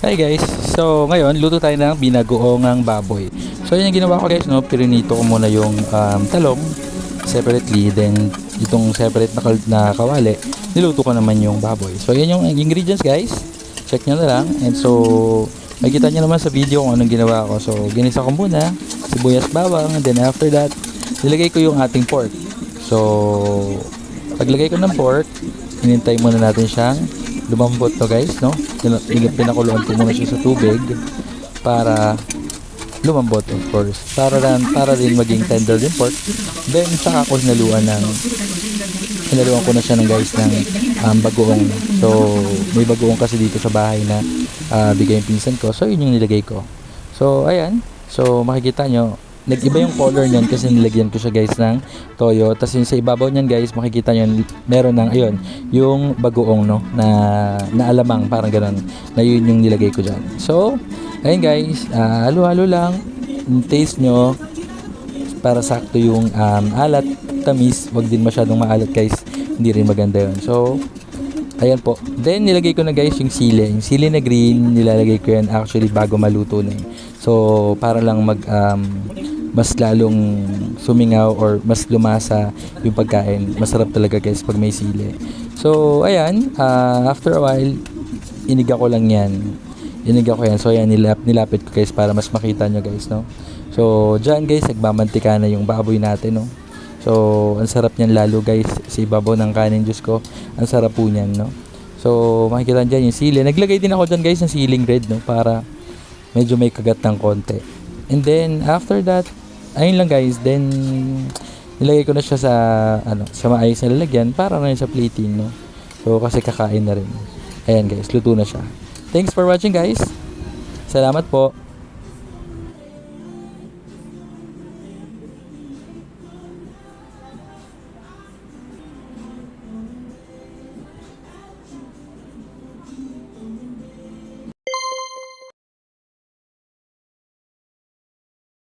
Hi guys, so ngayon luto tayo ng binagoongang baboy. So yun yung ginawa ko guys, no? Pirinito ko muna yung talong separately, then itong separate na kawali, niluto ko naman yung baboy. So yun yung ingredients guys, check nyo na lang. And so makikita nyo naman sa video kung anong ginawa ko. So ginisa ko muna, sibuyas, bawang, and then after that, nilagay ko yung ating pork. So paglagay ko ng pork, hinintay muna natin siyang lumambot to guys, no? Pinakuluan ko muna siya sa tubig para lumambot, of course, para din maging tender din pork. Then saka ko hinaluan ko na siya ng guys ng bagoong. So may bagoong kasi dito sa bahay na bigay yung pinsan ko, so yun yung nilagay ko. So ayan, so makikita nyo nag-iba yung color niyan kasi nilagyan ko siya guys ng toyo. Tapos yung sa ibabaw niyan guys, makikita nyo meron ng ayun, yung bagoong, no, na alamang, parang ganoon, na yun yung nilagay ko dyan. So ayun guys, halo-halo lang, taste nyo para sakto yung alat, tamis. Wag din masyadong maalat guys, hindi rin maganda yun. So ayan po, then nilagay ko na guys yung sili na green. Nilalagay ko yan actually bago maluto na eh. So para lang mas lalong sumingaw or mas lumasa yung pagkain. Masarap talaga guys pag may sili. So ayan, after a while iniga ko lang yan. So ayan, nilapit ko guys para mas makita nyo guys, no. So dyan guys, nagmamantika na yung baboy natin, no. So ang sarap niyan lalo guys sa ibabaw ng kanin, Diyos ko, ang sarap po niyan, no. So makikita dyan yung sili. Naglagay din ako dyan guys ng siling red, no, para medyo may kagat ng konti. And then after that, ayun lang guys, then nilagay ko na siya sa maayos na lalagyan para na sa plating, no. So kasi kakain na rin. Ayan guys, luto na siya. Thanks for watching guys. Salamat po.